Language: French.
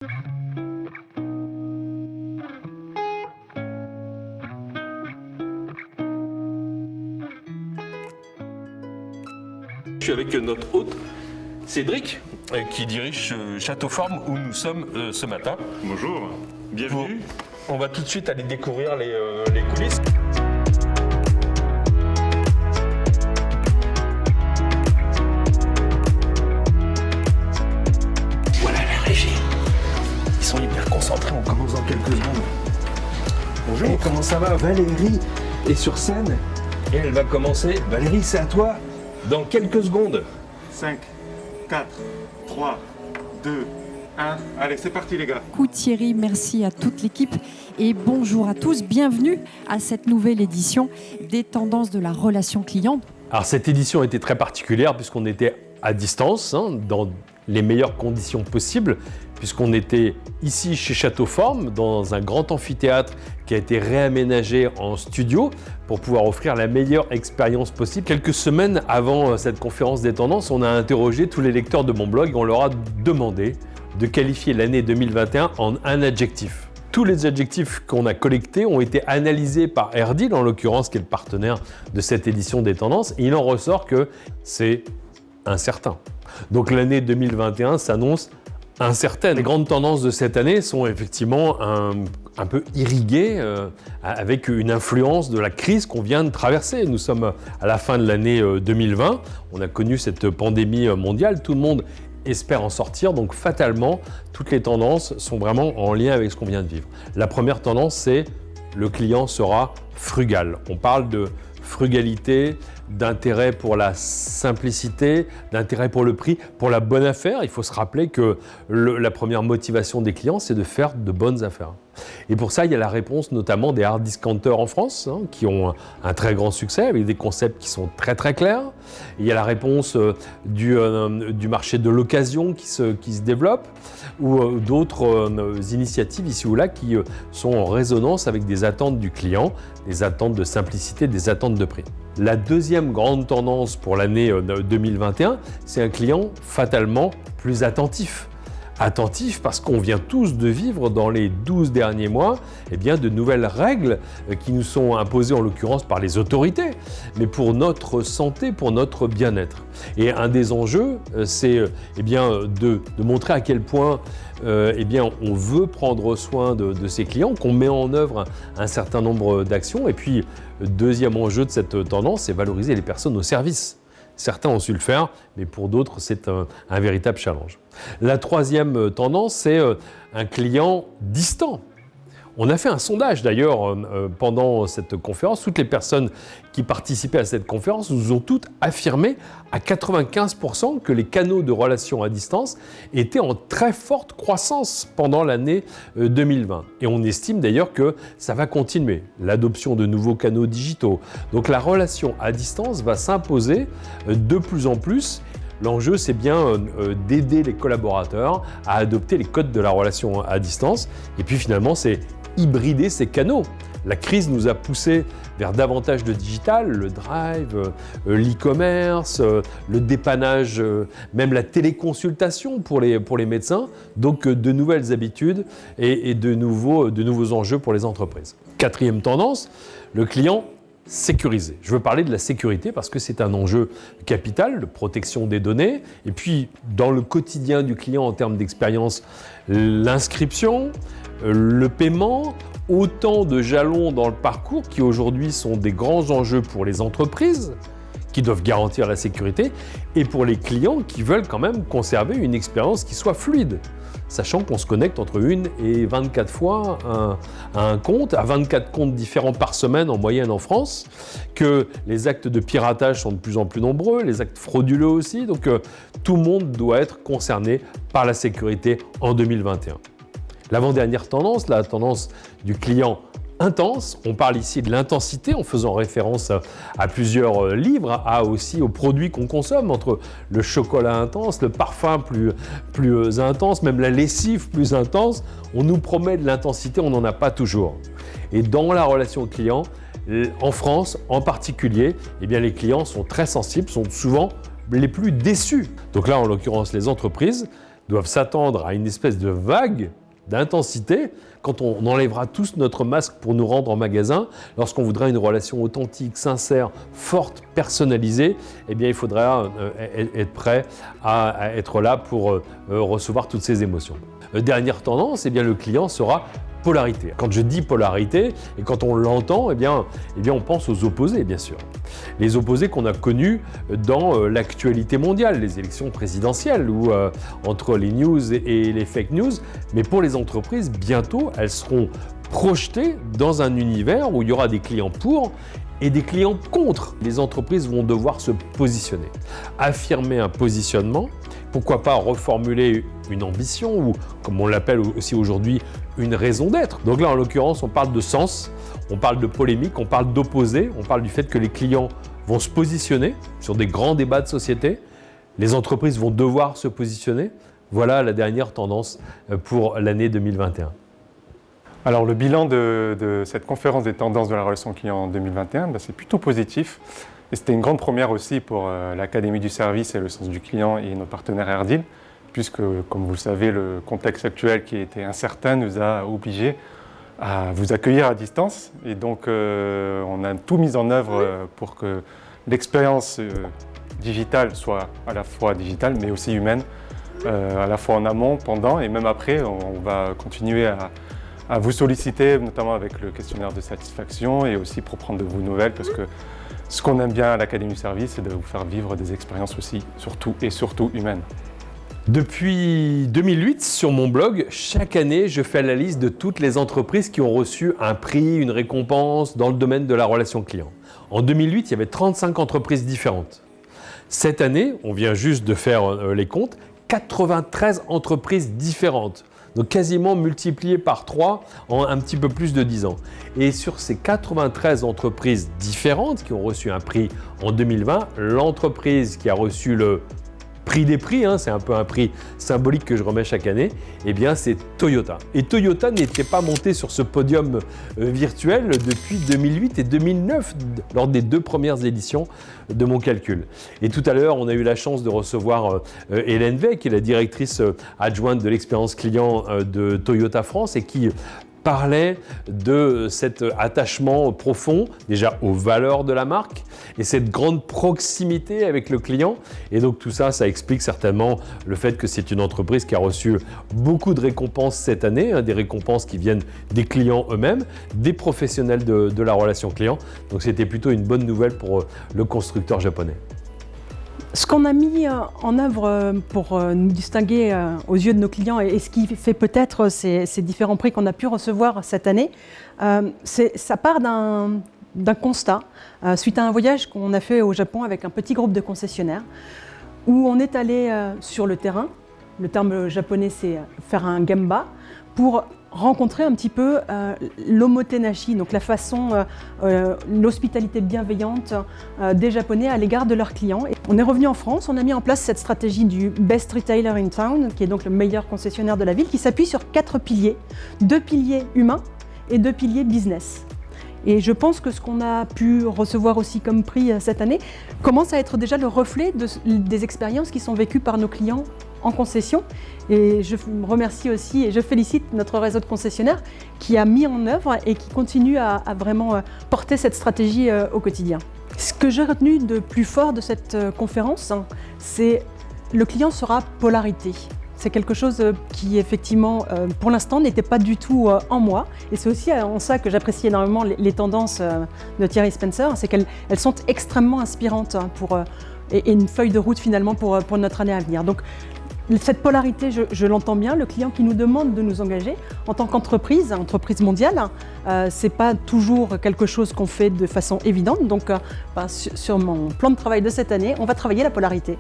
Je suis avec notre hôte, Cédric, qui dirige Château Forme où nous sommes ce matin. Bonjour, bienvenue. On va tout de suite aller découvrir les coulisses. Voilà la régie. Ils sont hyper concentrés, on commence dans quelques secondes. Bonjour. Hey, comment ça va? Valérie est sur scène. Et elle va commencer, Valérie, c'est à toi. dans quelques secondes. 5, 4, 3, 2, 1. Allez, c'est parti les gars. Thierry, merci à toute l'équipe et bonjour à tous. Bienvenue à cette nouvelle édition des tendances de la relation client. Alors cette édition était très particulière puisqu'on était à distance, dans les meilleures conditions possibles, puisqu'on était ici chez Château Forme, dans un grand amphithéâtre qui a été réaménagé en studio pour pouvoir offrir la meilleure expérience possible. Quelques semaines avant cette conférence des tendances, on a interrogé tous les lecteurs de mon blog et on leur a demandé de qualifier l'année 2021 en un adjectif. Tous les adjectifs qu'on a collectés ont été analysés par Erdil, en l'occurrence, qui est le partenaire de cette édition des tendances, et il en ressort que c'est incertain. Donc l'année 2021 s'annonce incertaine. Les grandes tendances de cette année sont effectivement un peu irriguées avec une influence de la crise qu'on vient de traverser. Nous sommes à la fin de l'année 2020, on a connu cette pandémie mondiale, tout le monde espère en sortir, donc fatalement, toutes les tendances sont vraiment en lien avec ce qu'on vient de vivre. La première tendance, c'est le client sera frugal. On parle de frugalité, d'intérêt pour la simplicité, d'intérêt pour le prix, pour la bonne affaire. Il faut se rappeler que la première motivation des clients, c'est de faire de bonnes affaires. Et pour ça, il y a la réponse notamment des hard discounters en France, qui ont un très grand succès avec des concepts qui sont très très clairs. Il y a la réponse du marché de l'occasion qui se développe, ou d'autres initiatives ici ou là qui sont en résonance avec des attentes du client, des attentes de simplicité, des attentes de prix. La deuxième grande tendance pour l'année 2021, c'est un client fatalement plus attentif. Attentif parce qu'on vient tous de vivre dans les 12 derniers mois de nouvelles règles qui nous sont imposées en l'occurrence par les autorités, mais pour notre santé, pour notre bien-être. Et un des enjeux, c'est de montrer à quel point on veut prendre soin de ses clients, qu'on met en œuvre un certain nombre d'actions. Et puis, deuxième enjeu de cette tendance, c'est valoriser les personnes au service. Certains ont su le faire, mais pour d'autres, c'est un véritable challenge. La troisième tendance, c'est un client distant. On a fait un sondage d'ailleurs pendant cette conférence. Toutes les personnes qui participaient à cette conférence nous ont toutes affirmé à 95% que les canaux de relations à distance étaient en très forte croissance pendant l'année 2020. Et on estime d'ailleurs que ça va continuer, l'adoption de nouveaux canaux digitaux. Donc la relation à distance va s'imposer de plus en plus. L'enjeu, c'est bien d'aider les collaborateurs à adopter les codes de la relation à distance. Et puis finalement, c'est hybrider ces canaux. La crise nous a poussé vers davantage de digital, le drive, l'e-commerce, le dépannage, même la téléconsultation pour les médecins. Donc de nouvelles habitudes et de nouveaux enjeux pour les entreprises. Quatrième tendance, le client sécurisé. Je veux parler de la sécurité parce que c'est un enjeu capital de protection des données. Et puis, dans le quotidien du client en termes d'expérience, l'inscription, le paiement, autant de jalons dans le parcours qui aujourd'hui sont des grands enjeux pour les entreprises qui doivent garantir la sécurité et pour les clients qui veulent quand même conserver une expérience qui soit fluide. Sachant qu'on se connecte entre 1 et 24 fois à un compte, à 24 comptes différents par semaine en moyenne en France, que les actes de piratage sont de plus en plus nombreux, les actes frauduleux aussi, donc tout le monde doit être concerné par la sécurité en 2021. L'avant-dernière tendance, la tendance du client intense. On parle ici de l'intensité en faisant référence à plusieurs livres, aussi aux produits qu'on consomme, entre le chocolat intense, le parfum plus intense, même la lessive plus intense. On nous promet de l'intensité, on n'en a pas toujours. Et dans la relation client, en France en particulier, les clients sont très sensibles, sont souvent les plus déçus. Donc là, en l'occurrence, les entreprises doivent s'attendre à une espèce de vague d'intensité quand on enlèvera tous notre masque pour nous rendre en magasin. Lorsqu'on voudra une relation authentique, sincère, forte, personnalisée, eh bien, il faudra être prêt à être là pour recevoir toutes ces émotions. Dernière tendance, eh bien, le client sera polarité. Quand je dis polarité, et quand on l'entend, eh bien, on pense aux opposés, bien sûr. Les opposés qu'on a connus dans l'actualité mondiale, les élections présidentielles, ou entre les news et les fake news. Mais pour les entreprises, bientôt, elles seront projetées dans un univers où il y aura des clients pour et des clients contre. Les entreprises vont devoir se positionner, affirmer un positionnement, pourquoi pas reformuler une ambition ou, comme on l'appelle aussi aujourd'hui, une raison d'être. Donc là, en l'occurrence, on parle de sens, on parle de polémique, on parle d'opposé, on parle du fait que les clients vont se positionner sur des grands débats de société, les entreprises vont devoir se positionner. Voilà la dernière tendance pour l'année 2021. Alors le bilan de cette conférence des tendances de la relation client en 2021, c'est plutôt positif. Et c'était une grande première aussi pour l'Académie du service et le sens du client et nos partenaires Erdil, puisque, comme vous le savez, le contexte actuel qui était incertain nous a obligés à vous accueillir à distance. Et donc, on a tout mis en œuvre pour que l'expérience digitale soit à la fois digitale, mais aussi humaine, à la fois en amont, pendant et même après. On va continuer à vous solliciter, notamment avec le questionnaire de satisfaction et aussi pour prendre de vos nouvelles, parce que ce qu'on aime bien à l'Académie du service, c'est de vous faire vivre des expériences aussi, surtout humaines. Depuis 2008, sur mon blog, chaque année, je fais la liste de toutes les entreprises qui ont reçu un prix, une récompense dans le domaine de la relation client. En 2008, il y avait 35 entreprises différentes. Cette année, on vient juste de faire les comptes, 93 entreprises différentes. Donc quasiment multiplié par 3 en un petit peu plus de 10 ans. Et sur ces 93 entreprises différentes qui ont reçu un prix en 2020, l'entreprise qui a reçu le prix des prix, c'est un peu un prix symbolique que je remets chaque année, eh bien c'est Toyota. Et Toyota n'était pas monté sur ce podium virtuel depuis 2008 et 2009, lors des 2 premières éditions de mon calcul. Et tout à l'heure, on a eu la chance de recevoir Hélène Wey, qui est la directrice adjointe de l'expérience client de Toyota France et qui parlait de cet attachement profond, déjà aux valeurs de la marque et cette grande proximité avec le client. Et donc tout ça, ça explique certainement le fait que c'est une entreprise qui a reçu beaucoup de récompenses cette année, des récompenses qui viennent des clients eux-mêmes, des professionnels de la relation client. Donc c'était plutôt une bonne nouvelle pour le constructeur japonais. Ce qu'on a mis en œuvre pour nous distinguer aux yeux de nos clients et ce qui fait peut-être ces différents prix qu'on a pu recevoir cette année, ça part d'un constat suite à un voyage qu'on a fait au Japon avec un petit groupe de concessionnaires où on est allé sur le terrain, le terme japonais c'est faire un gemba, pour rencontrer un petit peu l'omotenashi, donc la façon, l'hospitalité bienveillante des Japonais à l'égard de leurs clients. Et on est revenu en France, on a mis en place cette stratégie du Best Retailer in Town, qui est donc le meilleur concessionnaire de la ville, qui s'appuie sur 4 piliers, 2 piliers humains et 2 piliers business. Et je pense que ce qu'on a pu recevoir aussi comme prix cette année commence à être déjà le reflet des expériences qui sont vécues par nos clients en concession. Et je remercie aussi et je félicite notre réseau de concessionnaires qui a mis en œuvre et qui continue à vraiment porter cette stratégie au quotidien. Ce que j'ai retenu de plus fort de cette conférence, c'est le client sera polarité. C'est quelque chose qui, effectivement, pour l'instant, n'était pas du tout en moi. Et c'est aussi en ça que j'apprécie énormément les tendances de Thierry Spencer, c'est qu'elles sont extrêmement inspirantes et une feuille de route, finalement, pour notre année à venir. Donc, cette polarité, je l'entends bien. Le client qui nous demande de nous engager en tant qu'entreprise, entreprise mondiale, c'est pas toujours quelque chose qu'on fait de façon évidente. Donc, sur mon plan de travail de cette année, on va travailler la polarité.